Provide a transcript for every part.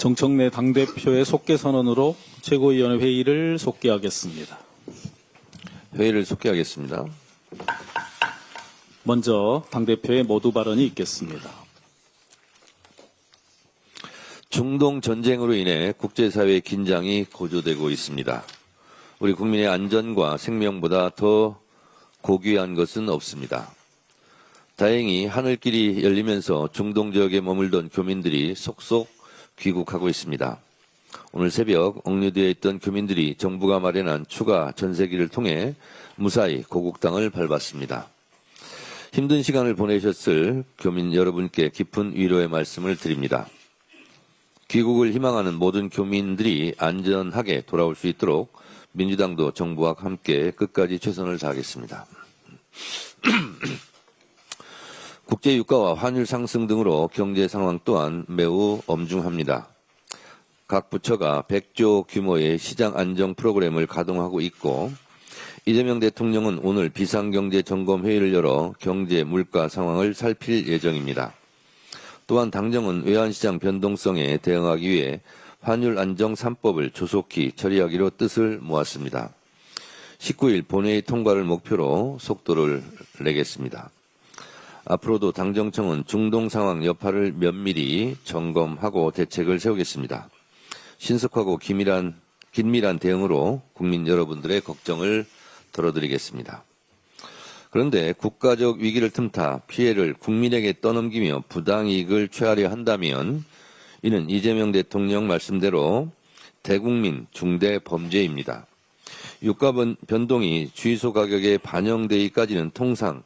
정청래 당대표의 속개 선언으로 최고위원회 회의를 속개하겠습니다. 회의를 속개하겠습니다. 먼저 당대표의 모두 발언이 있겠습니다. 중동 전쟁으로 인해 국제사회의 긴장이 고조되고 있습니다. 우리 국민의 안전과 생명보다 더 고귀한 것은 없습니다. 다행히 하늘길이 열리면서 중동 지역에 머물던 교민들이 속속 귀국하고 있습니다. 오늘 새벽 억류되어 있던 교민들이 정부가 마련한 추가 전세기를 통해 무사히 고국 땅을 밟았습니다. 힘든 시간을 보내셨을 교민 여러분께 깊은 위로의 말씀을 드립니다. 귀국을 희망하는 모든 교민들이 안전하게 돌아올 수 있도록 민주당도 정부와 함께 끝까지 최선을 다하겠습니다. 국제 유가와 환율 상승 등으로 경제 상황 또한 매우 엄중합니다. 각 부처가 100조 규모의 시장 안정 프로그램을 가동하고 있고 이재명 대통령은 오늘 비상경제 점검 회의를 열어 경제 물가 상황을 살필 예정입니다. 또한 당정은 외환시장 변동성에 대응하기 위해 환율 안정 3법을 조속히 처리하기로 뜻을 모았습니다. 19일 본회의 통과를 목표로 속도를 내겠습니다. 앞으로도 당정청은 중동 상황 여파를 면밀히 점검하고 대책을 세우겠습니다. 신속하고 긴밀한 대응으로 국민 여러분들의 걱정을 덜어드리겠습니다. 그런데 국가적 위기를 틈타 피해를 국민에게 떠넘기며 부당이익을 취하려 한다면 이는 이재명 대통령 말씀대로 대국민 중대 범죄입니다. 유가 변동이 주유소 가격에 반영되기까지는 통상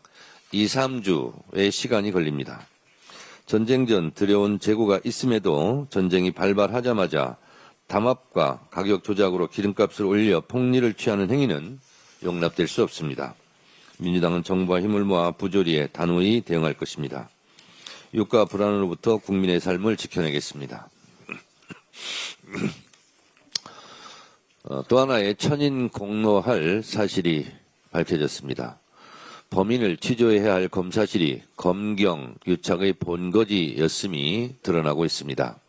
2, 3주의 시간이 걸립니다. 전쟁 전 들여온 재고가 있음에도 전쟁이 발발하자마자 담합과 가격 조작으로 기름값을 올려 폭리를 취하는 행위는 용납될 수 없습니다. 민주당은 정부와 힘을 모아 부조리에 단호히 대응할 것입니다. 유가 불안으로부터 국민의 삶을 지켜내겠습니다. 또 하나의 천인 공로할 사실이 밝혀졌습니다. 범인을 취조해야 할 검사실이 검경 유착의 본거지였음이 드러나고 있습니다.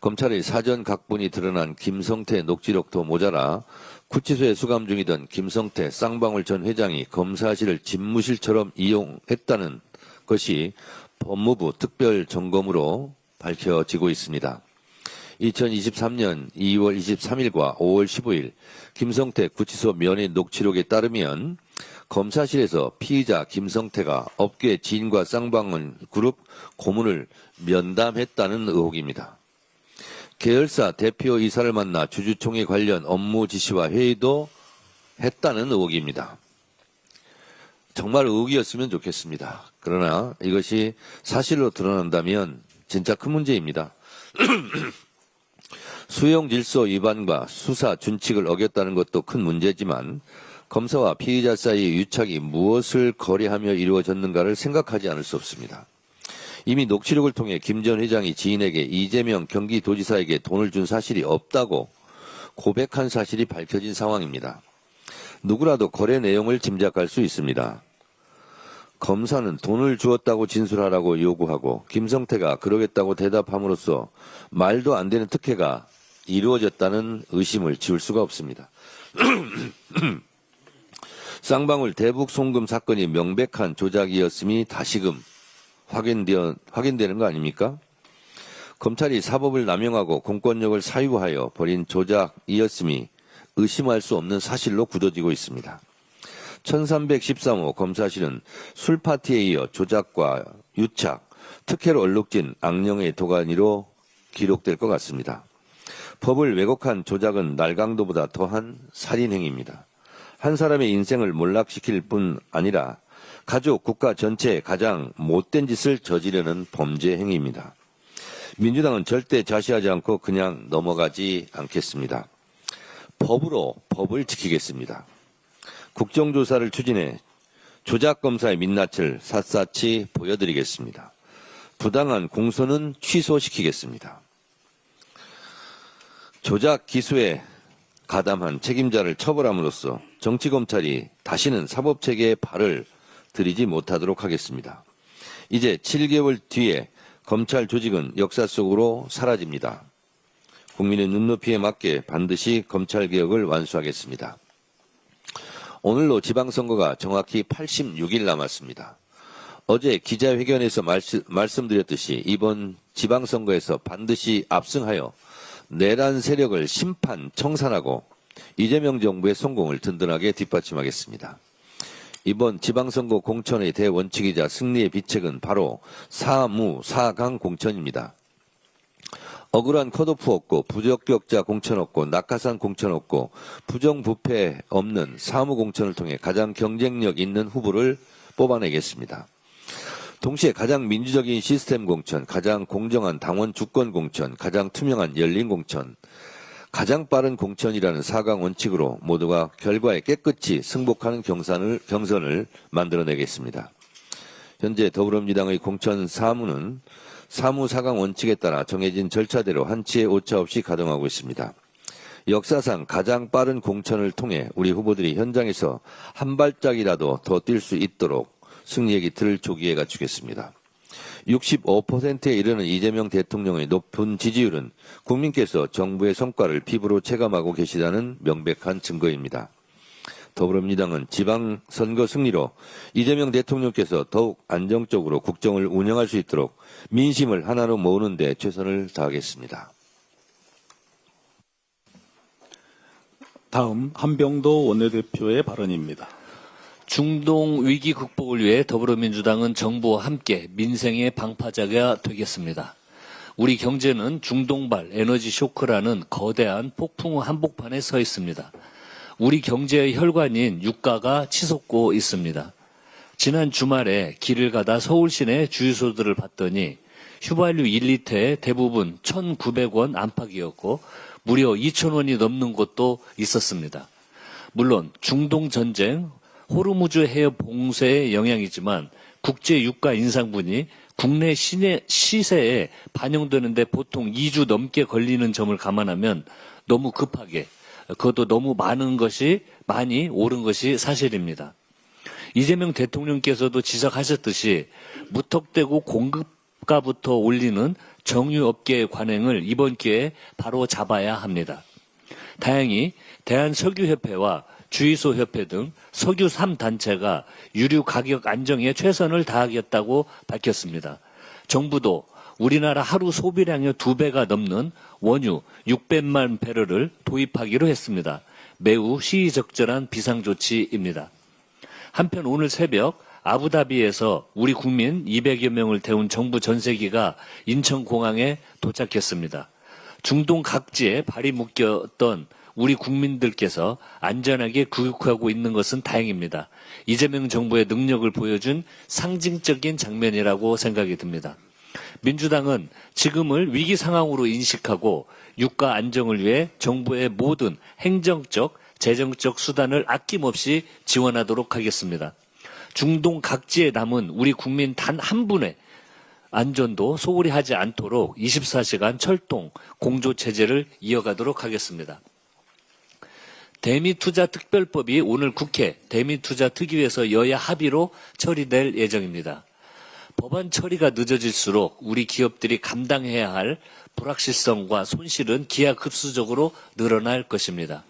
검찰의 사전 각본이 드러난 김성태 녹취록도 모자라 구치소에 수감 중이던 김성태 쌍방울 전 회장이 검사실을 집무실처럼 이용했다는 것이 법무부 특별점검으로 밝혀지고 있습니다. 2023년 2월 23일과 5월 15일 김성태 구치소 면회 녹취록에 따르면 검사실에서 피의자 김성태가 업계 지인과 쌍방울 그룹 고문을 면담했다는 의혹입니다. 계열사 대표이사를 만나 주주총회 관련 업무 지시와 회의도 했다는 의혹입니다. 정말 의혹이었으면 좋겠습니다. 그러나 이것이 사실로 드러난다면 진짜 큰 문제입니다. 수용 질서 위반과 수사 준칙을 어겼다는 것도 큰 문제지만 검사와 피의자 사이의 유착이 무엇을 거래하며 이루어졌는가를 생각하지 않을 수 없습니다. 이미 녹취록을 통해 김 전 회장이 지인에게 이재명 경기도지사에게 돈을 준 사실이 없다고 고백한 사실이 밝혀진 상황입니다. 누구라도 거래 내용을 짐작할 수 있습니다. 검사는 돈을 주었다고 진술하라고 요구하고 김성태가 그러겠다고 대답함으로써 말도 안 되는 특혜가 이루어졌다는 의심을 지울 수가 없습니다. 쌍방울 대북 송금 사건이 명백한 조작이었음이 다시금 확인되는 거 아닙니까? 검찰이 사법을 남용하고 공권력을 사유하여 벌인 조작이었음이 의심할 수 없는 사실로 굳어지고 있습니다. 1313호 검사실은 술파티에 이어 조작과 유착, 특혜로 얼룩진 악령의 도가니로 기록될 것 같습니다. 법을 왜곡한 조작은 날강도보다 더한 살인행위입니다. 한 사람의 인생을 몰락시킬 뿐 아니라 가족, 국가 전체에 가장 못된 짓을 저지르는 범죄 행위입니다. 민주당은 절대 좌시하지 않고 그냥 넘어가지 않겠습니다. 법으로 법을 지키겠습니다. 국정조사를 추진해 조작검사의 민낯을 샅샅이 보여드리겠습니다. 부당한 공소는 취소시키겠습니다. 조작 기소에 가담한 책임자를 처벌함으로써 정치검찰이 다시는 사법체계에 발을 들이지 못하도록 하겠습니다. 이제 7개월 뒤에 검찰 조직은 역사 속으로 사라집니다. 국민의 눈높이에 맞게 반드시 검찰개혁을 완수하겠습니다. 오늘로 지방선거가 정확히 86일 남았습니다. 어제 기자회견에서 말씀드렸듯이 이번 지방선거에서 반드시 압승하여 내란 세력을 심판, 청산하고 이재명 정부의 성공을 든든하게 뒷받침하겠습니다. 이번 지방선거 공천의 대원칙이자 승리의 비책은 바로 사무, 사강 공천입니다. 억울한 컷오프 없고 부적격자 공천 없고 낙하산 공천 없고 부정부패 없는 사무 공천을 통해 가장 경쟁력 있는 후보를 뽑아내겠습니다. 동시에 가장 민주적인 시스템 공천, 가장 공정한 당원 주권 공천, 가장 투명한 열린 공천, 가장 빠른 공천이라는 4강 원칙으로 모두가 결과에 깨끗이 승복하는 경선을 만들어내겠습니다. 현재 더불어민주당의 공천 사무는 사무 4강 원칙에 따라 정해진 절차대로 한치의 오차 없이 가동하고 있습니다. 역사상 가장 빠른 공천을 통해 우리 후보들이 현장에서 한 발짝이라도 더 뛸 수 있도록 승리의 기틀을 조기에 갖추겠습니다. 65%에 이르는 이재명 대통령의 높은 지지율은 국민께서 정부의 성과를 피부로 체감하고 계시다는 명백한 증거입니다. 더불어민주당은 지방선거 승리로 이재명 대통령께서 더욱 안정적으로 국정을 운영할 수 있도록 민심을 하나로 모으는 데 최선을 다하겠습니다. 다음 한병도 원내대표의 발언입니다. 중동 위기 극복을 위해 더불어민주당은 정부와 함께 민생의 방파제가 되겠습니다. 우리 경제는 중동발 에너지 쇼크라는 거대한 폭풍 한복판에 서 있습니다. 우리 경제의 혈관인 유가가 치솟고 있습니다. 지난 주말에 길을 가다 서울 시내 주유소들을 봤더니 휘발유 1리터에 대부분 1,900원 안팎이었고 무려 2,000원이 넘는 곳도 있었습니다. 물론 중동 전쟁, 호르무즈 해협 봉쇄의 영향이지만 국제 유가 인상분이 국내 시세에 반영되는데 보통 2주 넘게 걸리는 점을 감안하면 너무 급하게, 그것도 너무 많이 오른 것이 사실입니다. 이재명 대통령께서도 지적하셨듯이 무턱대고 공급가부터 올리는 정유업계의 관행을 이번 기회에 바로 잡아야 합니다. 다행히 대한석유협회와 주유소협회 등 석유 3단체가 유류 가격 안정에 최선을 다하겠다고 밝혔습니다. 정부도 우리나라 하루 소비량의 2배가 넘는 원유 600만 배럴을 도입하기로 했습니다. 매우 시의적절한 비상조치입니다. 한편 오늘 새벽 아부다비에서 우리 국민 200여 명을 태운 정부 전세기가 인천공항에 도착했습니다. 중동 각지에 발이 묶였던 우리 국민들께서 안전하게 귀국하고 있는 것은 다행입니다. 이재명 정부의 능력을 보여준 상징적인 장면이라고 생각이 듭니다. 민주당은 지금을 위기 상황으로 인식하고 유가 안정을 위해 정부의 모든 행정적, 재정적 수단을 아낌없이 지원하도록 하겠습니다. 중동 각지에 남은 우리 국민 단 한 분의 안전도 소홀히 하지 않도록 24시간 철동 공조체제를 이어가도록 하겠습니다. 대미투자특별법이 오늘 국회 대미투자특위에서 여야 합의로 처리될 예정입니다. 법안 처리가 늦어질수록 우리 기업들이 감당해야 할 불확실성과 손실은 기하급수적으로 늘어날 것입니다.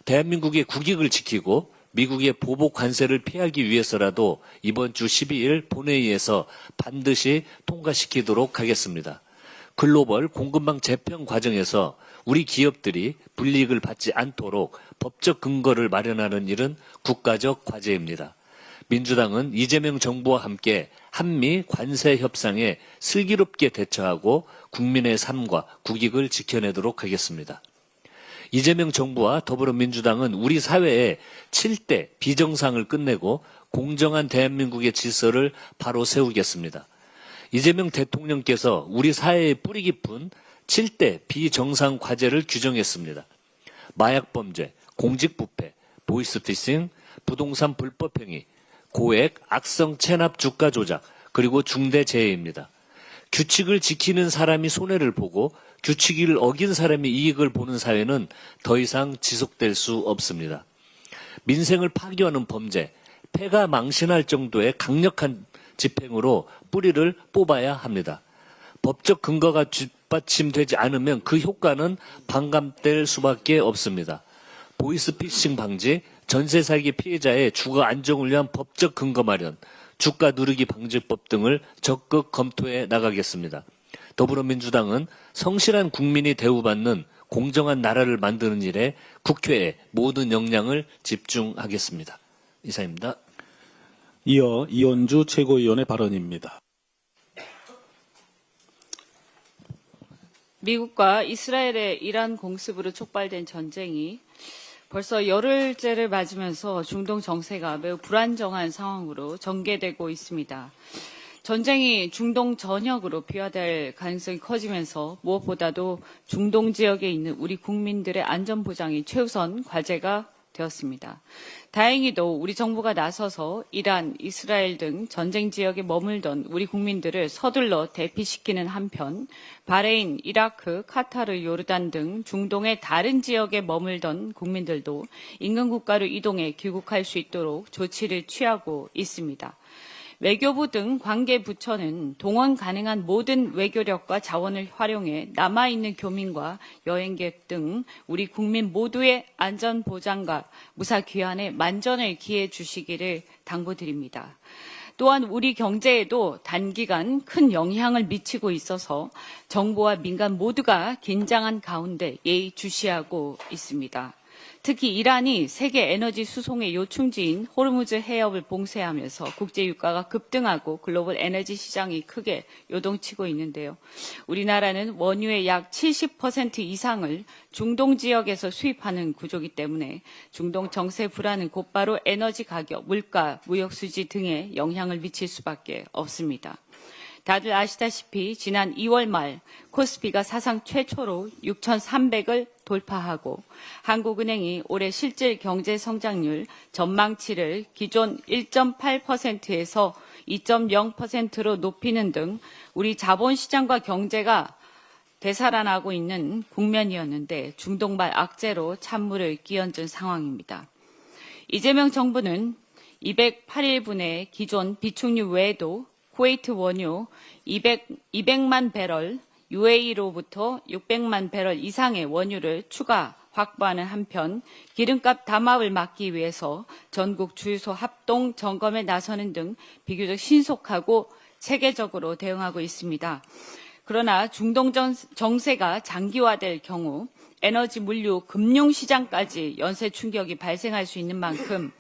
대한민국의 국익을 지키고 미국의 보복 관세를 피하기 위해서라도 이번 주 12일 본회의에서 반드시 통과시키도록 하겠습니다. 글로벌 공급망 재편 과정에서 우리 기업들이 불이익을 받지 않도록 법적 근거를 마련하는 일은 국가적 과제입니다. 민주당은 이재명 정부와 함께 한미 관세 협상에 슬기롭게 대처하고 국민의 삶과 국익을 지켜내도록 하겠습니다. 이재명 정부와 더불어민주당은 우리 사회의 7대 비정상을 끝내고 공정한 대한민국의 질서를 바로 세우겠습니다. 이재명 대통령께서 우리 사회의 뿌리 깊은 7대 비정상 과제를 규정했습니다. 마약범죄, 공직부패, 보이스피싱, 부동산 불법행위, 고액, 악성 체납 주가 조작, 그리고 중대재해입니다. 규칙을 지키는 사람이 손해를 보고 규칙을 어긴 사람이 이익을 보는 사회는 더 이상 지속될 수 없습니다. 민생을 파괴하는 범죄, 폐가 망신할 정도의 강력한 집행으로 뿌리를 뽑아야 합니다. 법적 근거가 뒷받침되지 않으면 그 효과는 반감될 수밖에 없습니다. 보이스피싱 방지, 전세 사기 피해자의 주거 안정을 위한 법적 근거 마련, 주가 누르기 방지법 등을 적극 검토해 나가겠습니다. 더불어민주당은 성실한 국민이 대우받는 공정한 나라를 만드는 일에 국회에 모든 역량을 집중하겠습니다. 이상입니다. 이어 이원주 최고위원의 발언입니다. 미국과 이스라엘의 이란 공습으로 촉발된 전쟁이 벌써 열흘째를 맞으면서 중동 정세가 매우 불안정한 상황으로 전개되고 있습니다. 전쟁이 중동 전역으로 비화될 가능성이 커지면서 무엇보다도 중동 지역에 있는 우리 국민들의 안전 보장이 최우선 과제가 되었습니다. 다행히도 우리 정부가 나서서 이란, 이스라엘 등 전쟁 지역에 머물던 우리 국민들을 서둘러 대피시키는 한편 바레인, 이라크, 카타르, 요르단 등 중동의 다른 지역에 머물던 국민들도 인근 국가로 이동해 귀국할 수 있도록 조치를 취하고 있습니다. 외교부 등 관계 부처는 동원 가능한 모든 외교력과 자원을 활용해 남아있는 교민과 여행객 등 우리 국민 모두의 안전 보장과 무사 귀환에 만전을 기해 주시기를 당부드립니다. 또한 우리 경제에도 단기간 큰 영향을 미치고 있어서 정부와 민간 모두가 긴장한 가운데 예의주시하고 있습니다. 특히 이란이 세계 에너지 수송의 요충지인 호르무즈 해협을 봉쇄하면서 국제 유가가 급등하고 글로벌 에너지 시장이 크게 요동치고 있는데요. 우리나라는 원유의 약 70% 이상을 중동 지역에서 수입하는 구조이기 때문에 중동 정세 불안은 곧바로 에너지 가격, 물가, 무역 수지 등에 영향을 미칠 수밖에 없습니다. 다들 아시다시피 지난 2월 말 코스피가 사상 최초로 6,300을 돌파하고 한국은행이 올해 실질 경제 성장률 전망치를 기존 1.8%에서 2.0%로 높이는 등 우리 자본시장과 경제가 되살아나고 있는 국면이었는데 중동발 악재로 찬물을 끼얹은 상황입니다. 이재명 정부는 208일분의 기존 비축유 외에도 쿠웨이트 원유 200만 배럴, UAE로부터 600만 배럴 이상의 원유를 추가 확보하는 한편 기름값 담합을 막기 위해서 전국 주유소 합동 점검에 나서는 등 비교적 신속하고 체계적으로 대응하고 있습니다. 그러나 중동 정세가 장기화될 경우 에너지, 물류, 금융시장까지 연쇄 충격이 발생할 수 있는 만큼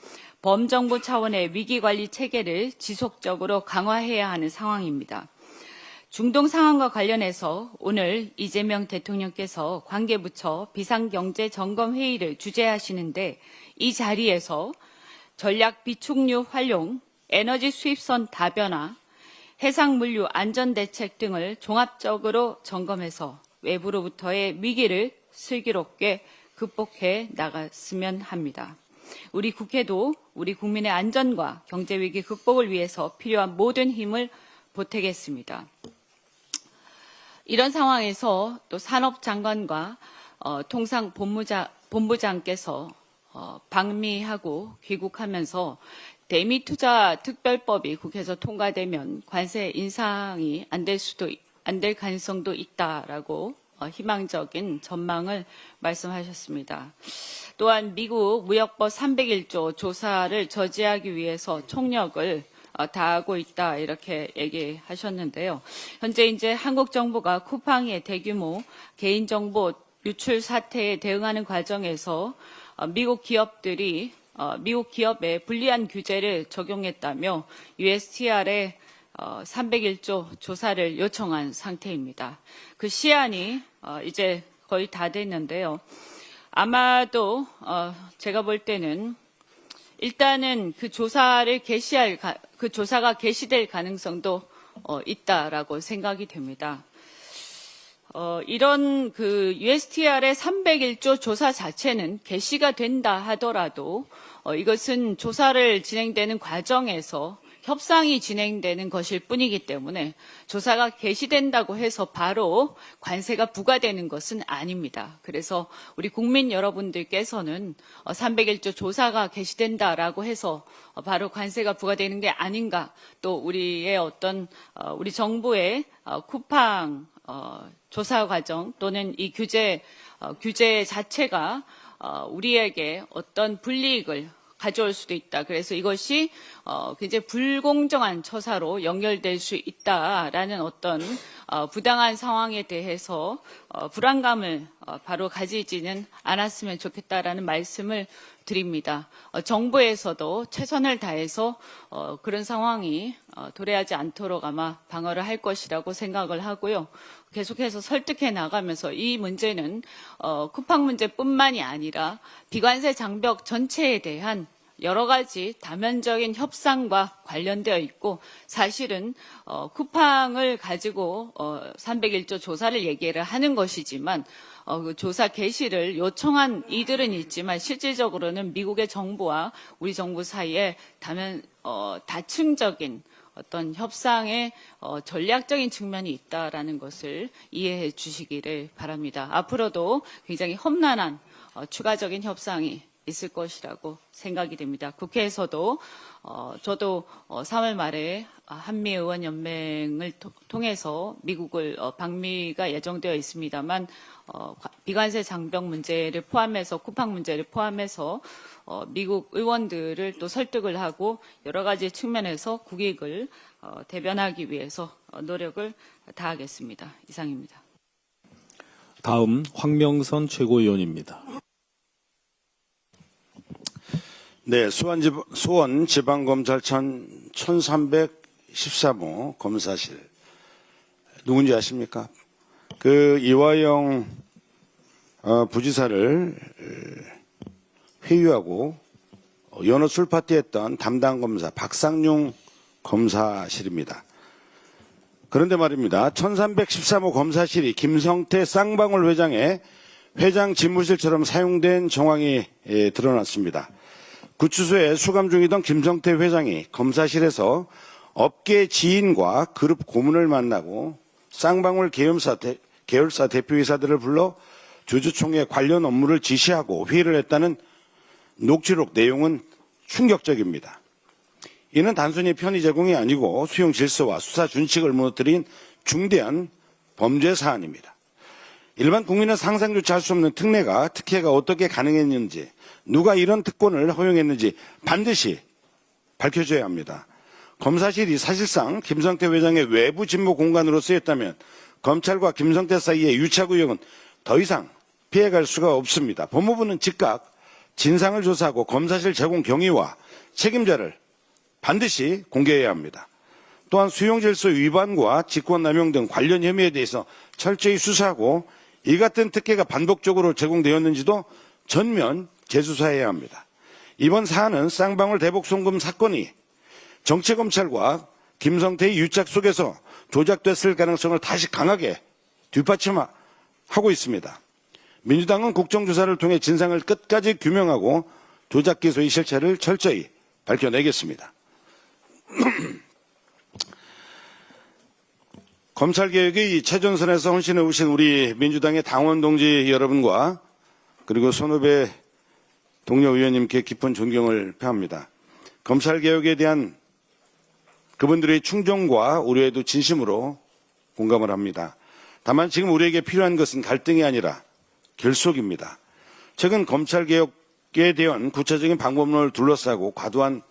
범정부 차원의 위기관리 체계를 지속적으로 강화해야 하는 상황입니다. 중동 상황과 관련해서 오늘 이재명 대통령께서 관계부처 비상경제점검회의를 주재하시는데 이 자리에서 전략 비축유 활용, 에너지 수입선 다변화, 해상물류 안전대책 등을 종합적으로 점검해서 외부로부터의 위기를 슬기롭게 극복해 나갔으면 합니다. 우리 국회도 우리 국민의 안전과 경제위기 극복을 위해서 필요한 모든 힘을 보태겠습니다. 이런 상황에서 또 산업장관과 통상본부장께서 방미하고 귀국하면서 대미투자 특별법이 국회에서 통과되면 관세 인상이 안 될 가능성도 있다라고 희망적인 전망을 말씀하셨습니다. 또한 미국 무역법 301조 조사를 저지하기 위해서 총력을 다하고 있다 이렇게 얘기하셨는데요. 현재 이제 한국 정부가 쿠팡의 대규모 개인정보 유출 사태에 대응하는 과정에서 미국 기업에 불리한 규제를 적용했다며 USTR에 301조 조사를 요청한 상태입니다. 그 시한이 이제 거의 다 됐는데요. 아마도 제가 볼 때는 일단은 그 조사가 개시될 가능성도 있다라고 생각이 됩니다. 이런 그 USTR의 301조 조사 자체는 개시가 된다 하더라도 이것은 조사를 진행되는 과정에서 협상이 진행되는 것일 뿐이기 때문에 조사가 개시된다고 해서 바로 관세가 부과되는 것은 아닙니다. 그래서 우리 국민 여러분들께서는 301조 조사가 개시된다라고 해서 바로 관세가 부과되는 게 아닌가, 또 우리의 우리 정부의 쿠팡 조사 과정 또는 이 규제 자체가 우리에게 어떤 불이익을 가져올 수도 있다. 그래서 이것이 굉장히 불공정한 처사로 연결될 수 있다라는 어떤 부당한 상황에 대해서 불안감을 바로 가지지는 않았으면 좋겠다라는 말씀을 드립니다. 정부에서도 최선을 다해서 그런 상황이 도래하지 않도록 아마 방어를 할 것이라고 생각을 하고요. 계속해서 설득해 나가면서 이 문제는 쿠팡 문제뿐만이 아니라 비관세 장벽 전체에 대한 여러 가지 다면적인 협상과 관련되어 있고 사실은 쿠팡을 가지고 301조 조사를 얘기를 하는 것이지만 그 조사 개시를 요청한 이들은 있지만 실질적으로는 미국의 정부와 우리 정부 사이에 다층적인 어떤 협상의 전략적인 측면이 있다라는 것을 이해해 주시기를 바랍니다. 앞으로도 굉장히 험난한 추가적인 협상이 있을 것이라고 생각이 됩니다. 국회에서도 저도 3월 말에 한미의원연맹을 통해서 미국을 방미가 예정되어 있습니다만 비관세 장벽 문제를 포함해서 쿠팡 문제를 포함해서 미국 의원들을 또 설득을 하고 여러 가지 측면에서 국익을 대변하기 위해서 노력을 다하겠습니다. 이상입니다. 다음 황명선 최고위원입니다. 네, 수원지방검찰청 1313호 검사실. 누군지 아십니까? 그 이화영 부지사를 회유하고 연어 술파티 했던 담당 검사 박상용 검사실입니다. 그런데 말입니다. 1313호 검사실이 김성태 쌍방울 회장의 회장 집무실처럼 사용된 정황이 드러났습니다. 구치소에 수감 중이던 김성태 회장이 검사실에서 업계 지인과 그룹 고문을 만나고 쌍방울 계열사 대표이사들을 불러 주주총회 관련 업무를 지시하고 회의를 했다는 녹취록 내용은 충격적입니다. 이는 단순히 편의 제공이 아니고 수용 질서와 수사 준칙을 무너뜨린 중대한 범죄 사안입니다. 일반 국민은 상상조차 할 수 없는 특혜가 어떻게 가능했는지, 누가 이런 특권을 허용했는지 반드시 밝혀져야 합니다. 검사실이 사실상 김성태 회장의 외부 직무 공간으로 쓰였다면 검찰과 김성태 사이의 유착 의혹은 더 이상 피해갈 수가 없습니다. 법무부는 즉각 진상을 조사하고 검사실 제공 경위와 책임자를 반드시 공개해야 합니다. 또한 수용질서 위반과 직권남용 등 관련 혐의에 대해서 철저히 수사하고 이 같은 특혜가 반복적으로 제공되었는지도 전면 재수사해야 합니다. 이번 사안은 쌍방울 대북 송금 사건이 정치검찰과 김성태의 유착 속에서 조작됐을 가능성을 다시 강하게 뒷받침하고 있습니다. 민주당은 국정조사를 통해 진상을 끝까지 규명하고 조작 기소의 실체를 철저히 밝혀내겠습니다. 검찰개혁의 최전선에서 헌신해 오신 우리 민주당의 당원 동지 여러분과 그리고 손후배 동료 의원님께 깊은 존경을 표합니다. 검찰개혁에 대한 그분들의 충정과 우려에도 진심으로 공감을 합니다. 다만 지금 우리에게 필요한 것은 갈등이 아니라 결속입니다. 최근 검찰개혁에 대한 구체적인 방법론을 둘러싸고 과도한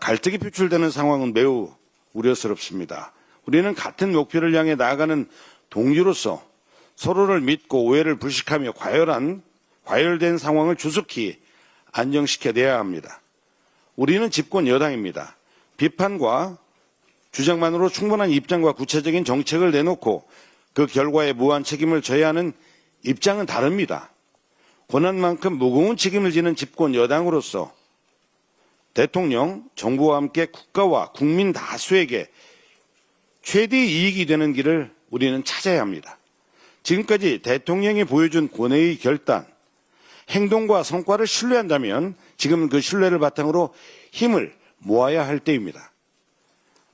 갈등이 표출되는 상황은 매우 우려스럽습니다. 우리는 같은 목표를 향해 나아가는 동료로서 서로를 믿고 오해를 불식하며 과열된 상황을 조속히 안정시켜내야 합니다. 우리는 집권 여당입니다. 비판과 주장만으로 충분한 입장과 구체적인 정책을 내놓고 그 결과에 무한 책임을 져야 하는 입장은 다릅니다. 권한만큼 무거운 책임을 지는 집권 여당으로서 대통령, 정부와 함께 국가와 국민 다수에게 최대 이익이 되는 길을 우리는 찾아야 합니다. 지금까지 대통령이 보여준 권위의 결단, 행동과 성과를 신뢰한다면 지금 그 신뢰를 바탕으로 힘을 모아야 할 때입니다.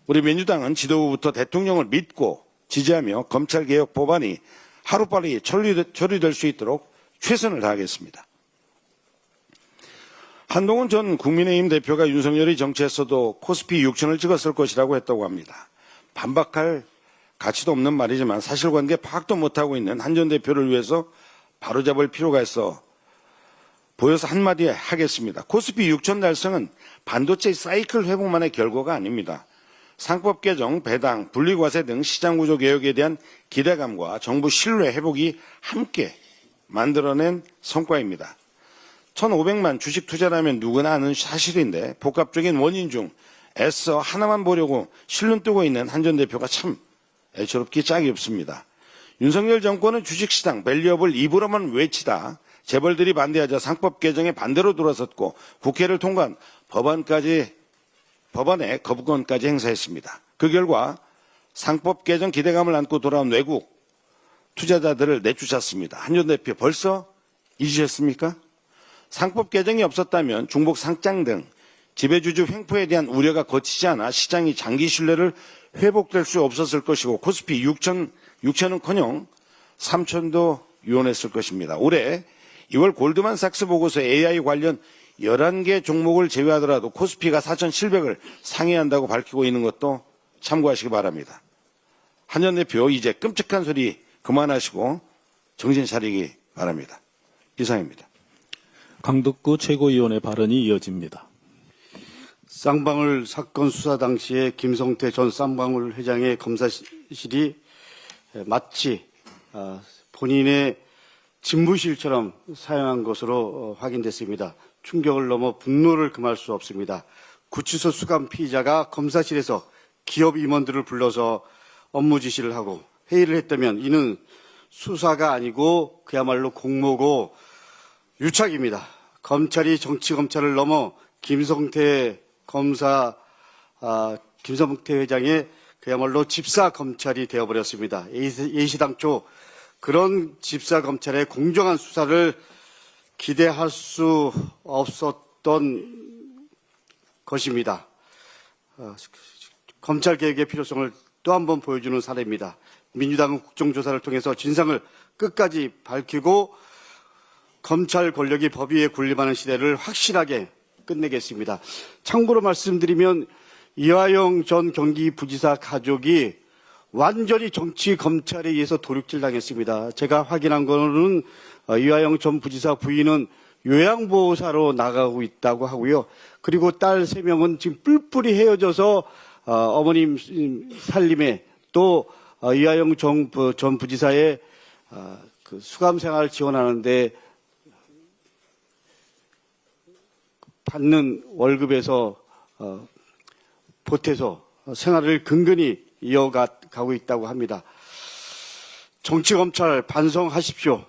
우리 민주당은 지도부부터 대통령을 믿고 지지하며 검찰개혁 법안이 하루빨리 처리될 수 있도록 최선을 다하겠습니다. 한동훈 전 국민의힘 대표가 윤석열의 정치에서도 코스피 6천을 찍었을 것이라고 했다고 합니다. 반박할 가치도 없는 말이지만 사실관계 파악도 못하고 있는 한 전 대표를 위해서 바로잡을 필요가 있어 보여서 한마디 하겠습니다. 코스피 6천 달성은 반도체 사이클 회복만의 결과가 아닙니다. 상법 개정, 배당, 분리과세 등 시장구조 개혁에 대한 기대감과 정부 신뢰 회복이 함께 만들어낸 성과입니다. 1,500만 주식 투자라면 누구나 아는 사실인데 복합적인 원인 중 애써 하나만 보려고 실눈 뜨고 있는 한 전 대표가 참 애처롭기 짝이 없습니다. 윤석열 정권은 주식시장 밸류업을 입으로만 외치다 재벌들이 반대하자 상법 개정에 반대로 돌아섰고 국회를 통과한 법안에 거부권까지 행사했습니다. 그 결과 상법 개정 기대감을 안고 돌아온 외국 투자자들을 내쫓았습니다. 한 전 대표 벌써 잊으셨습니까? 상법 개정이 없었다면 중복 상장 등 지배주주 횡포에 대한 우려가 거치지 않아 시장이 장기 신뢰를 회복될 수 없었을 것이고 코스피 6천은커녕 3천도 유언했을 것입니다. 올해 2월 골드만삭스 보고서 AI 관련 11개 종목을 제외하더라도 코스피가 4,700을 상회한다고 밝히고 있는 것도 참고하시기 바랍니다. 한 전 대표 이제 끔찍한 소리 그만하시고 정신 차리기 바랍니다. 이상입니다. 강덕구 최고위원의 발언이 이어집니다. 쌍방울 사건 수사 당시에 김성태 전 쌍방울 회장의 검사실이 마치 본인의 집무실처럼 사용한 것으로 확인됐습니다. 충격을 넘어 분노를 금할 수 없습니다. 구치소 수감 피의자가 검사실에서 기업 임원들을 불러서 업무 지시를 하고 회의를 했다면 이는 수사가 아니고 그야말로 공모고 유착입니다. 검찰이 정치검찰을 넘어 김성태 회장의 그야말로 집사검찰이 되어버렸습니다. 예시당초 그런 집사검찰의 공정한 수사를 기대할 수 없었던 것입니다. 검찰개혁의 필요성을 또 한 번 보여주는 사례입니다. 민주당은 국정조사를 통해서 진상을 끝까지 밝히고 검찰 권력이 법 위에 군림하는 시대를 확실하게 끝내겠습니다. 참고로 말씀드리면 이화영 전 경기부지사 가족이 완전히 정치 검찰에 의해서 도륙질 당했습니다. 제가 확인한 거는 이화영 전 부지사 부인은 요양보호사로 나가고 있다고 하고요. 그리고 딸 3명은 지금 뿔뿔이 헤어져서 어머님 살림에 또 이화영 전 부지사의 그 수감 생활을 지원하는데 받는 월급에서 보태서 생활을 근근히 이어가고 있다고 합니다. 정치검찰 반성하십시오.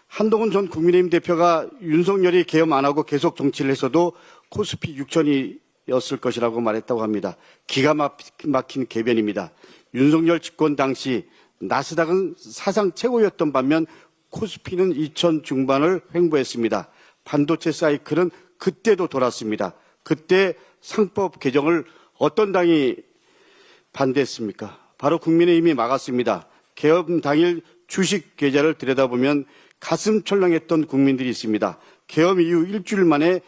한동훈 전 국민의힘 대표가 윤석열이 계엄 안 하고 계속 정치를 했어도 코스피 6천이었을 것이라고 말했다고 합니다. 기가 막힌 개변입니다. 윤석열 집권 당시 나스닥은 사상 최고였던 반면 코스피는 2천 중반을 횡보했습니다. 반도체 사이클은 그때도 돌았습니다. 그때 상법 개정을 어떤 당이 반대했습니까? 바로 국민의힘이 막았습니다. 계엄 당일 주식 계좌를 들여다보면 가슴 철렁했던 국민들이 있습니다. 계엄 이후 일주일 만에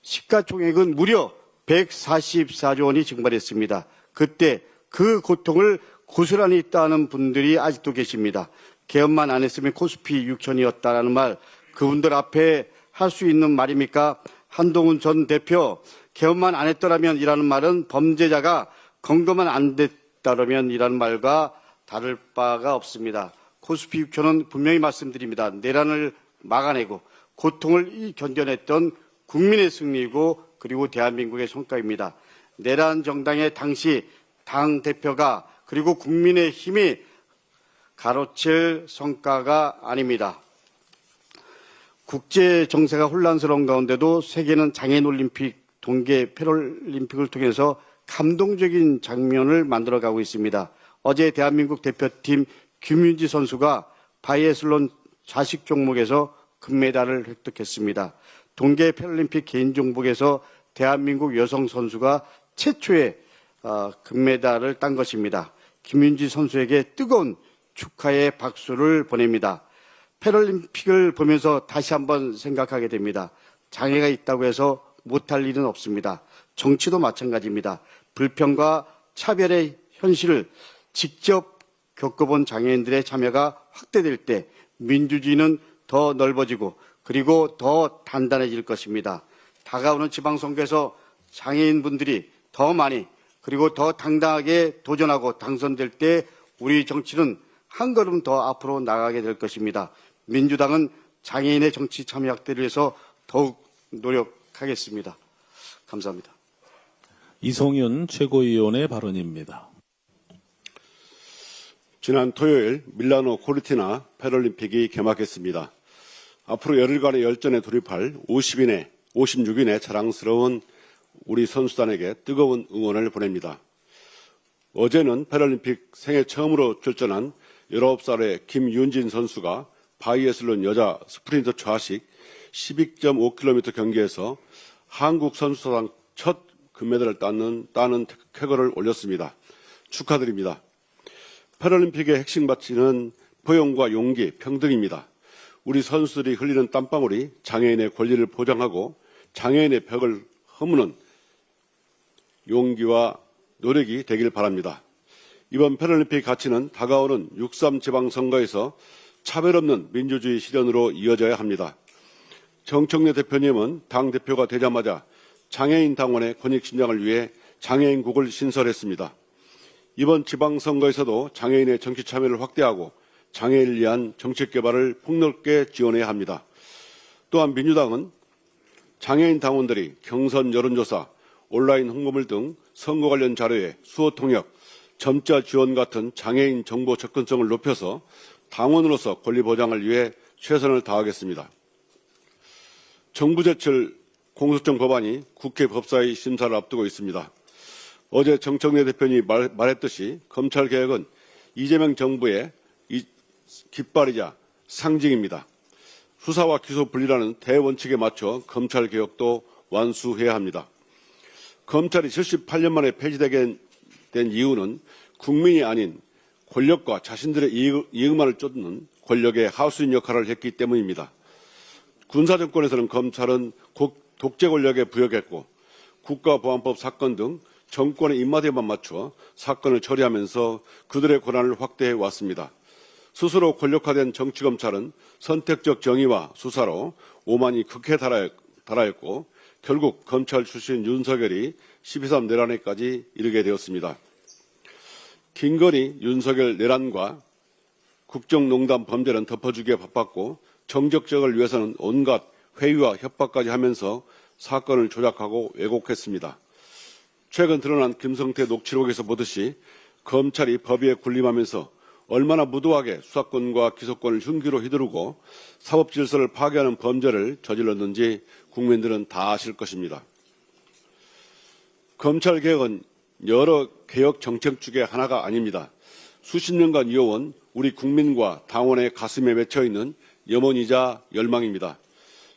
시가총액은 무려 144조 원이 증발했습니다. 그때 그 고통을 고스란히 따는 분들이 아직도 계십니다. 계엄만 안 했으면 코스피 6천이었다라는 말, 그분들 앞에 할 수 있는 말입니까? 한동훈 전 대표, 계엄만 안 했더라면 이라는 말은 범죄자가 검거만 안 됐다면 이라는 말과 다를 바가 없습니다. 코스피 6천은 분명히 말씀드립니다. 내란을 막아내고 고통을 견뎌냈던 국민의 승리이고 그리고 대한민국의 성과입니다. 내란 정당의 당시 당 대표가 그리고 국민의 힘이 가로챌 성과가 아닙니다. 국제 정세가 혼란스러운 가운데도 세계는 장애인올림픽, 동계 패럴림픽을 통해서 감동적인 장면을 만들어가고 있습니다. 어제 대한민국 대표팀 김윤지 선수가 바이애슬론 좌식 종목에서 금메달을 획득했습니다. 동계 패럴림픽 개인 종목에서 대한민국 여성 선수가 최초의 금메달을 딴 것입니다. 김윤지 선수에게 뜨거운 축하의 박수를 보냅니다. 패럴림픽을 보면서 다시 한번 생각하게 됩니다. 장애가 있다고 해서 못할 일은 없습니다. 정치도 마찬가지입니다. 불평과 차별의 현실을 직접 겪어본 장애인들의 참여가 확대될 때 민주주의는 더 넓어지고 그리고 더 단단해질 것입니다. 다가오는 지방선거에서 장애인분들이 더 많이 그리고 더 당당하게 도전하고 당선될 때 우리 정치는 한 걸음 더 앞으로 나가게 될 것입니다. 민주당은 장애인의 정치 참여 확대를 위해서 더욱 노력하겠습니다. 감사합니다. 이성윤 최고위원의 발언입니다. 지난 토요일 밀라노 코르티나 패럴림픽이 개막했습니다. 앞으로 열흘간의 열전에 돌입할 56인의 자랑스러운 우리 선수단에게 뜨거운 응원을 보냅니다. 어제는 패럴림픽 생애 처음으로 출전한 19살의 김윤진 선수가 바이애슬론 여자 스프린터 좌식 12.5km 경기에서 한국 선수단 첫 금메달을 따는 쾌거를 올렸습니다. 축하드립니다. 패럴림픽의 핵심 가치는 포용과 용기, 평등입니다. 우리 선수들이 흘리는 땀방울이 장애인의 권리를 보장하고 장애인의 벽을 허무는 용기와 노력이 되길 바랍니다. 이번 패럴림픽 가치는 다가오는 6.3 지방선거에서 차별 없는 민주주의 실현으로 이어져야 합니다. 정청래 대표님은 당대표가 되자마자 장애인 당원의 권익 신장을 위해 장애인국을 신설했습니다. 이번 지방선거에서도 장애인의 정치 참여를 확대하고 장애인을 위한 정책 개발을 폭넓게 지원해야 합니다. 또한 민주당은 장애인 당원들이 경선 여론조사, 온라인 홍보물 등 선거 관련 자료의 수어 통역, 점자 지원 같은 장애인 정보 접근성을 높여서 당원으로서 권리 보장을 위해 최선을 다하겠습니다. 정부 제출 공소장 법안이 국회 법사위 심사를 앞두고 있습니다. 어제 정청래 대표님이 말했듯이 검찰개혁은 이재명 정부의 깃발이자 상징입니다. 수사와 기소 분리라는 대원칙에 맞춰 검찰개혁도 완수해야 합니다. 검찰이 78년 만에 폐지되게 된 이유는 국민이 아닌 권력과 자신들의 이익만을 쫓는 권력의 하수인 역할을 했기 때문입니다. 군사정권에서는 검찰은 독재 권력에 부역했고 국가보안법 사건 등 정권의 입맛에만 맞춰 사건을 처리하면서 그들의 권한을 확대해 왔습니다. 스스로 권력화된 정치검찰은 선택적 정의와 수사로 오만이 극해 달하였고 결국 검찰 출신 윤석열이 12.3 내란에까지 이르게 되었습니다. 김건희, 윤석열 내란과 국정농단 범죄는 덮어주기에 바빴고 정적적을 위해서는 온갖 회유와 협박까지 하면서 사건을 조작하고 왜곡했습니다. 최근 드러난 김성태 녹취록에서 보듯이 검찰이 법위에 군림하면서 얼마나 무도하게 수사권과 기소권을 흉기로 휘두르고 사법 질서를 파괴하는 범죄를 저질렀는지 국민들은 다 아실 것입니다. 검찰개혁은 여러 개혁 정책 중에 하나가 아닙니다. 수십 년간 이어온 우리 국민과 당원의 가슴에 맺혀있는 염원이자 열망입니다.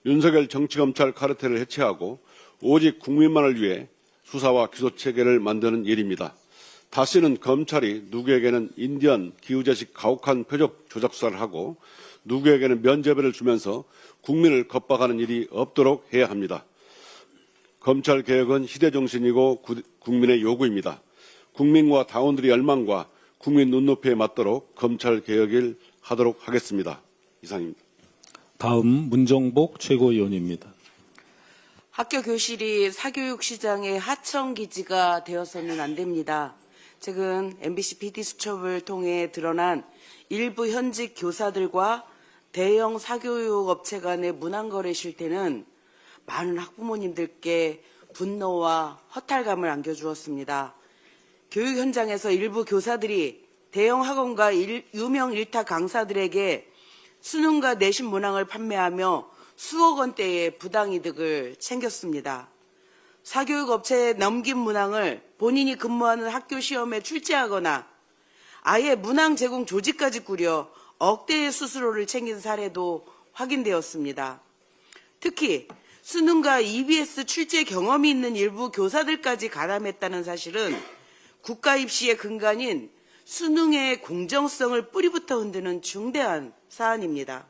윤석열 정치검찰 카르텔을 해체하고 오직 국민만을 위해 수사와 기소체계를 만드는 일입니다. 다시는 검찰이 누구에게는 인디언 기우제식 가혹한 표적 조작 수사를 하고 누구에게는 면죄배를 주면서 국민을 겁박하는 일이 없도록 해야 합니다. 검찰개혁은 시대정신이고 국민의 요구입니다. 국민과 당원들의 열망과 국민 눈높이에 맞도록 검찰개혁을 하도록 하겠습니다. 이상입니다. 다음 문정복 최고위원입니다. 학교 교실이 사교육 시장의 하청 기지가 되어서는 안 됩니다. 최근 MBC PD 수첩을 통해 드러난 일부 현직 교사들과 대형 사교육 업체 간의 문안거래 실태는 많은 학부모님들께 분노와 허탈감을 안겨주었습니다. 교육 현장에서 일부 교사들이 대형 학원과 유명 일타 강사들에게 수능과 내신 문항을 판매하며 수억 원대의 부당이득을 챙겼습니다. 사교육 업체에 넘긴 문항을 본인이 근무하는 학교 시험에 출제하거나 아예 문항 제공 조직까지 꾸려 억대의 수수료를 챙긴 사례도 확인되었습니다. 특히 수능과 EBS 출제 경험이 있는 일부 교사들까지 가담했다는 사실은 국가 입시의 근간인 수능의 공정성을 뿌리부터 흔드는 중대한 사안입니다.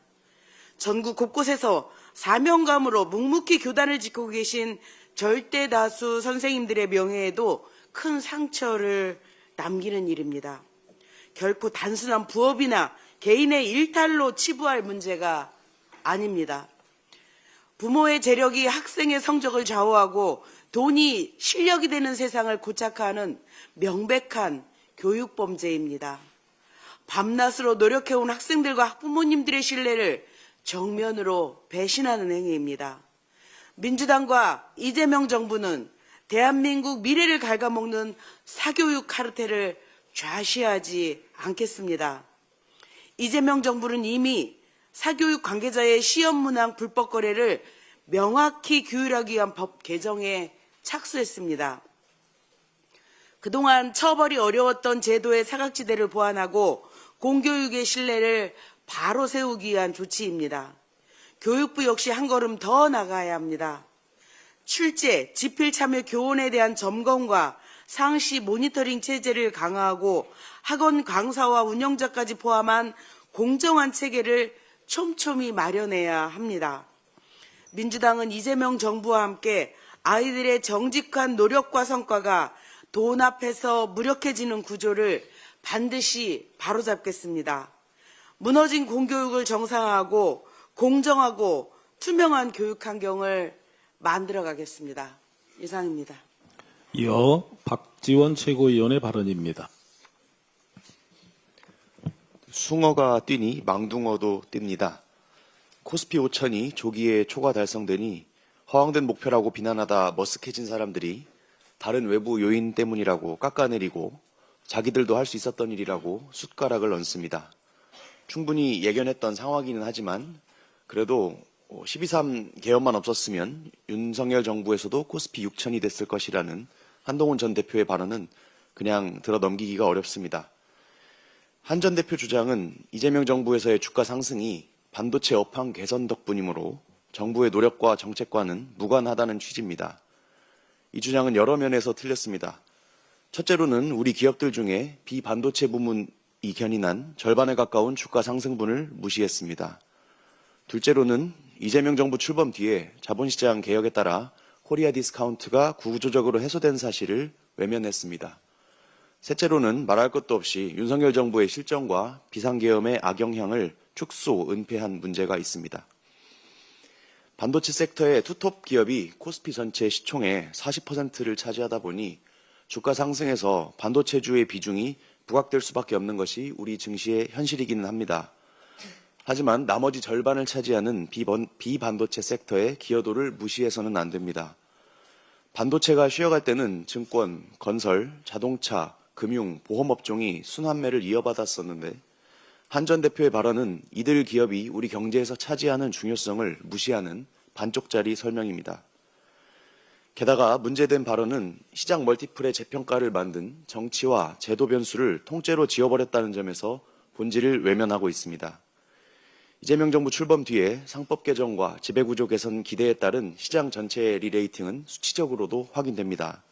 전국 곳곳에서 사명감으로 묵묵히 교단을 지키고 계신 절대 다수 선생님들의 명예에도 큰 상처를 남기는 일입니다. 결코 단순한 부업이나 개인의 일탈로 치부할 문제가 아닙니다. 부모의 재력이 학생의 성적을 좌우하고 돈이 실력이 되는 세상을 고착화하는 명백한 교육범죄입니다. 밤낮으로 노력해온 학생들과 학부모님들의 신뢰를 정면으로 배신하는 행위입니다. 민주당과 이재명 정부는 대한민국 미래를 갉아먹는 사교육 카르텔을 좌시하지 않겠습니다. 이재명 정부는 이미 사교육 관계자의 시험 문항 불법 거래를 명확히 규율하기 위한 법 개정에 착수했습니다. 그동안 처벌이 어려웠던 제도의 사각지대를 보완하고 공교육의 신뢰를 바로 세우기 위한 조치입니다. 교육부 역시 한 걸음 더 나가야 합니다. 출제, 지필 참여 교원에 대한 점검과 상시 모니터링 체제를 강화하고 학원 강사와 운영자까지 포함한 공정한 체계를 촘촘히 마련해야 합니다. 민주당은 이재명 정부와 함께 아이들의 정직한 노력과 성과가 돈 앞에서 무력해지는 구조를 반드시 바로잡겠습니다. 무너진 공교육을 정상화하고 공정하고 투명한 교육 환경을 만들어가겠습니다. 이상입니다. 이어 박지원 최고위원의 발언입니다. 숭어가 뛰니 망둥어도 뜁니다. 코스피 5천이 조기에 초과 달성되니 허황된 목표라고 비난하다 머쓱해진 사람들이 다른 외부 요인 때문이라고 깎아내리고 자기들도 할 수 있었던 일이라고 숟가락을 얹습니다. 충분히 예견했던 상황이긴 하지만 그래도 12.3 개헌만 없었으면 윤석열 정부에서도 코스피 6천이 됐을 것이라는 한동훈 전 대표의 발언은 그냥 들어 넘기기가 어렵습니다. 한 전 대표 주장은 이재명 정부에서의 주가 상승이 반도체 업황 개선 덕분이므로 정부의 노력과 정책과는 무관하다는 취지입니다. 이 주장은 여러 면에서 틀렸습니다. 첫째로는 우리 기업들 중에 비반도체 부문이 견인한 절반에 가까운 주가 상승분을 무시했습니다. 둘째로는 이재명 정부 출범 뒤에 자본시장 개혁에 따라 코리아 디스카운트가 구조적으로 해소된 사실을 외면했습니다. 셋째로는 말할 것도 없이 윤석열 정부의 실정과 비상계엄의 악영향을 축소, 은폐한 문제가 있습니다. 반도체 섹터의 투톱 기업이 코스피 전체 시총의 40%를 차지하다 보니 주가 상승에서 반도체주의 비중이 부각될 수밖에 없는 것이 우리 증시의 현실이기는 합니다. 하지만 나머지 절반을 차지하는 비반도체 섹터의 기여도를 무시해서는 안 됩니다. 반도체가 쉬어갈 때는 증권, 건설, 자동차, 금융, 보험업종이 순환매를 이어받았었는데 한 전 대표의 발언은 이들 기업이 우리 경제에서 차지하는 중요성을 무시하는 반쪽짜리 설명입니다. 게다가 문제된 발언은 시장 멀티플의 재평가를 만든 정치와 제도 변수를 통째로 지워버렸다는 점에서 본질을 외면하고 있습니다. 이재명 정부 출범 뒤에 상법 개정과 지배구조 개선 기대에 따른 시장 전체의 리레이팅은 수치적으로도 확인됩니다.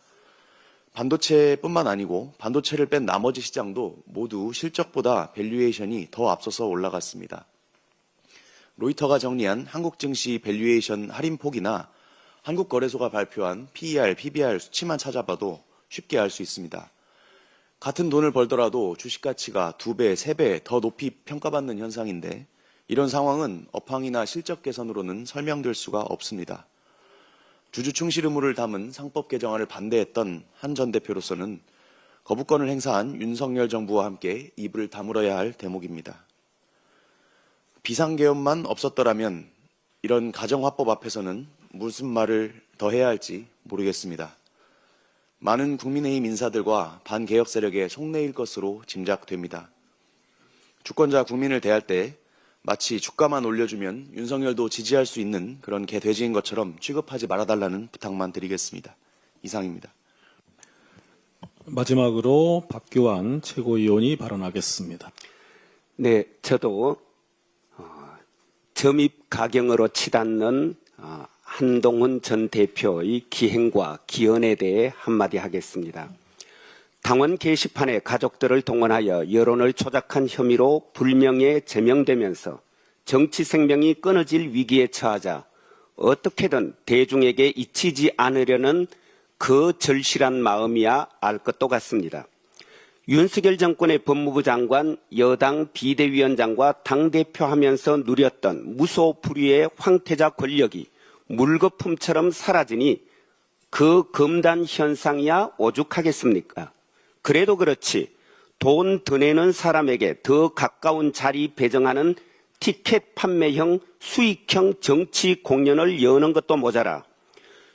반도체뿐만 아니고 반도체를 뺀 나머지 시장도 모두 실적보다 밸류에이션이 더 앞서서 올라갔습니다. 로이터가 정리한 한국 증시 밸류에이션 할인폭이나 한국거래소가 발표한 PER, PBR 수치만 찾아봐도 쉽게 알 수 있습니다. 같은 돈을 벌더라도 주식 가치가 2배, 3배 더 높이 평가받는 현상인데 이런 상황은 업황이나 실적 개선으로는 설명될 수가 없습니다. 주주 충실 의무를 담은 상법 개정안을 반대했던 한 전 대표로서는 거부권을 행사한 윤석열 정부와 함께 입을 다물어야 할 대목입니다. 비상계엄만 없었더라면 이런 가정화법 앞에서는 무슨 말을 더 해야 할지 모르겠습니다. 많은 국민의힘 인사들과 반개혁 세력의 속내일 것으로 짐작됩니다. 주권자 국민을 대할 때 마치 주가만 올려주면 윤석열도 지지할 수 있는 그런 개돼지인 것처럼 취급하지 말아달라는 부탁만 드리겠습니다. 이상입니다. 마지막으로 박규환 최고위원이 발언하겠습니다. 네, 저도 점입 가경으로 치닫는 한동훈 전 대표의 기행과 기언에 대해 한마디 하겠습니다. 당원 게시판에 가족들을 동원하여 여론을 조작한 혐의로 불명예 제명되면서 정치 생명이 끊어질 위기에 처하자 어떻게든 대중에게 잊히지 않으려는 그 절실한 마음이야 알 것도 같습니다. 윤석열 정권의 법무부 장관, 여당 비대위원장과 당대표 하면서 누렸던 무소불위의 황태자 권력이 물거품처럼 사라지니 그 금단 현상이야 오죽하겠습니까? 그래도 그렇지 돈 더 내는 사람에게 더 가까운 자리 배정하는 티켓 판매형 수익형 정치 공연을 여는 것도 모자라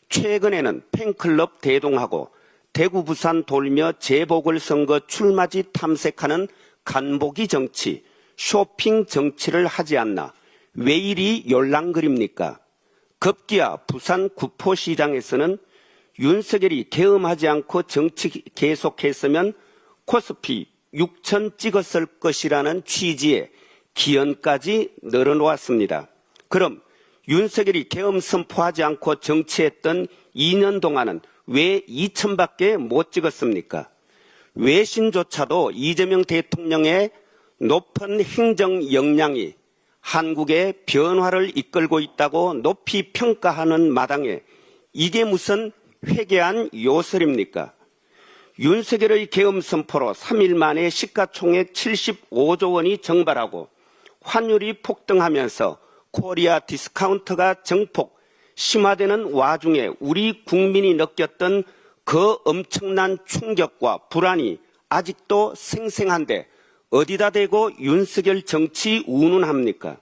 최근에는 팬클럽 대동하고 대구 부산 돌며 재보궐선거 출마지 탐색하는 간보기 정치, 쇼핑 정치를 하지 않나 왜 이리 열랑거립니까? 급기야 부산 구포시장에서는 윤석열이 계엄하지 않고 정치 계속했으면 코스피 6천 찍었을 것이라는 취지의 기연까지 늘어놓았습니다. 그럼 윤석열이 계엄 선포하지 않고 정치했던 2년 동안은 왜 2천밖에 못 찍었습니까? 외신조차도 이재명 대통령의 높은 행정 역량이 한국의 변화를 이끌고 있다고 높이 평가하는 마당에 이게 무슨 회개한 요설입니까? 윤석열의 계엄 선포로 3일 만에 시가총액 75조 원이 증발하고 환율이 폭등하면서 코리아 디스카운트가 정폭 심화되는 와중에 우리 국민이 느꼈던 그 엄청난 충격과 불안이 아직도 생생한데 어디다 대고 윤석열 정치 운운합니까?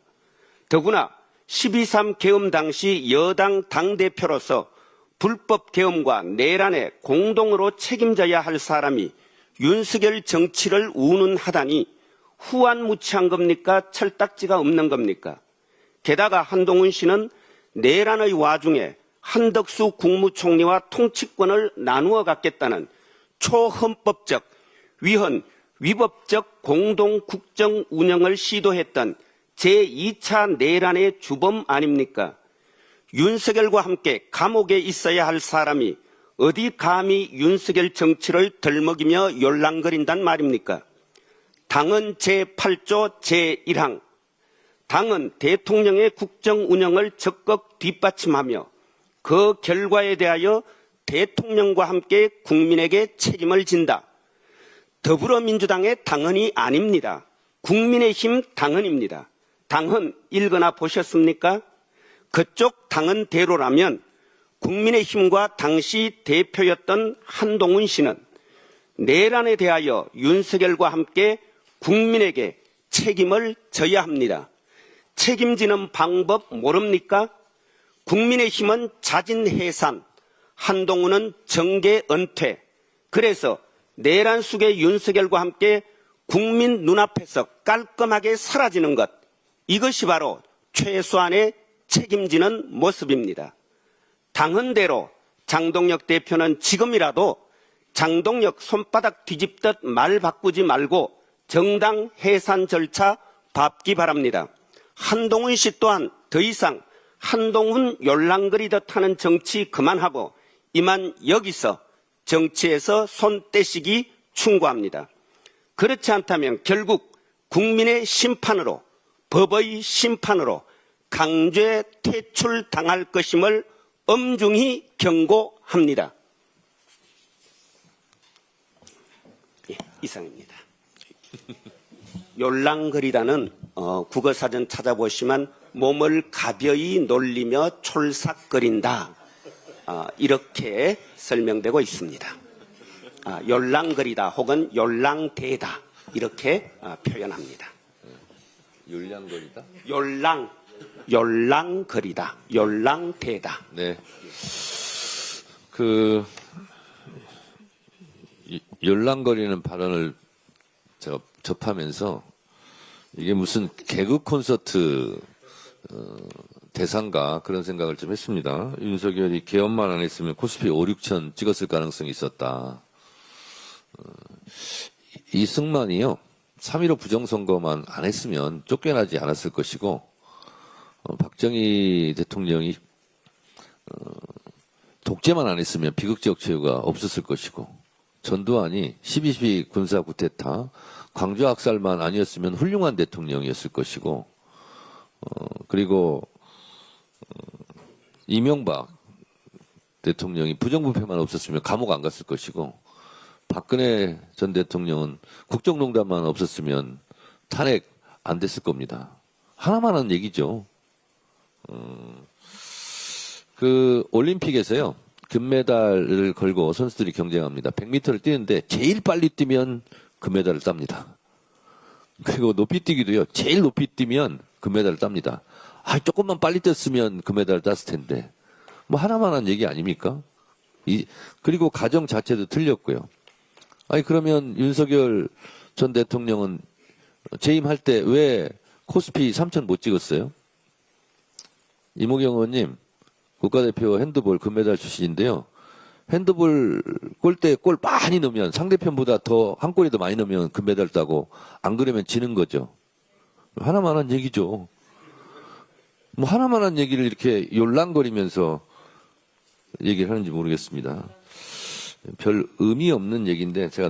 더구나 12.3 계엄 당시 여당 당대표로서 불법 계엄과 내란에 공동으로 책임져야 할 사람이 윤석열 정치를 운운하다니 후안무치한 겁니까? 철딱지가 없는 겁니까? 게다가 한동훈 씨는 내란의 와중에 한덕수 국무총리와 통치권을 나누어 갖겠다는 초헌법적, 위법적 공동국정 운영을 시도했던 제2차 내란의 주범 아닙니까? 윤석열과 함께 감옥에 있어야 할 사람이 어디 감히 윤석열 정치를 덜먹이며 열랑거린단 말입니까? 당은 제8조 제1항 당은 대통령의 국정 운영을 적극 뒷받침하며 그 결과에 대하여 대통령과 함께 국민에게 책임을 진다. 더불어민주당의 당헌이 아닙니다. 국민의힘 당헌입니다. 당헌 읽거나 보셨습니까? 그쪽 당헌대로라면 국민의힘과 당시 대표였던 한동훈 씨는 내란에 대하여 윤석열과 함께 국민에게 책임을 져야 합니다. 책임지는 방법 모릅니까? 국민의힘은 자진 해산, 한동훈은 정계 은퇴. 그래서 내란 속의 윤석열과 함께 국민 눈앞에서 깔끔하게 사라지는 것. 이것이 바로 최소한의 책임지는 모습입니다. 당헌대로 장동혁 대표는 지금이라도 장동혁 손바닥 뒤집듯 말 바꾸지 말고 정당 해산 절차 밟기 바랍니다. 한동훈 씨 또한 더 이상 한동훈 열랑거리듯 하는 정치 그만하고 이만 여기서 정치에서 손 떼시기 충고합니다. 그렇지 않다면 결국 국민의 심판으로 법의 심판으로 강제 퇴출당할 것임을 엄중히 경고합니다. 예, 이상입니다. 열랑거리다는 국어사전 찾아보시면 몸을 가벼이 놀리며 촐싹거린다. 이렇게 설명되고 있습니다. 열랑거리다 혹은 열랑대다 이렇게 표현합니다. 열량거리다? 열랑거리다, 열랑대다. 네. 열랑거리는 발언을 제가 접하면서 이게 무슨 개그 콘서트 대상가 그런 생각을 좀 했습니다. 윤석열이 개엄만 안 했으면 코스피 5, 6천 찍었을 가능성이 있었다. 이승만이요. 3.15 부정선거만 안 했으면 쫓겨나지 않았을 것이고 박정희 대통령이 독재만 안 했으면 비극적 최후가 없었을 것이고 전두환이 12.12 군사 쿠데타 광주 학살만 아니었으면 훌륭한 대통령이었을 것이고 그리고 이명박 대통령이 부정부패만 없었으면 감옥 안 갔을 것이고 박근혜 전 대통령은 국정농단만 없었으면 탄핵 안 됐을 겁니다. 하나만 한 얘기죠. 그 올림픽에서요. 금메달을 걸고 선수들이 경쟁합니다. 100m를 뛰는데 제일 빨리 뛰면 금메달을 땁니다. 그리고 높이 뛰기도요. 제일 높이 뛰면 금메달을 땁니다. 조금만 빨리 뛰었으면 금메달을 땄을 텐데. 뭐 하나만 한 얘기 아닙니까? 그리고 가정 자체도 틀렸고요. 그러면 윤석열 전 대통령은 재임할 때 왜 코스피 3천 못 찍었어요? 이모경 의원님, 국가대표 핸드볼 금메달 출신인데요. 핸드볼 골대 골 많이 넣으면 상대편보다 더 한 골이 더 많이 넣으면 금메달 따고 안 그러면 지는 거죠. 하나만 한 얘기죠. 뭐 하나만 한 얘기를 이렇게 yor랑거리면서 얘기를 하는지 모르겠습니다. 별 의미 없는 얘기인데 제가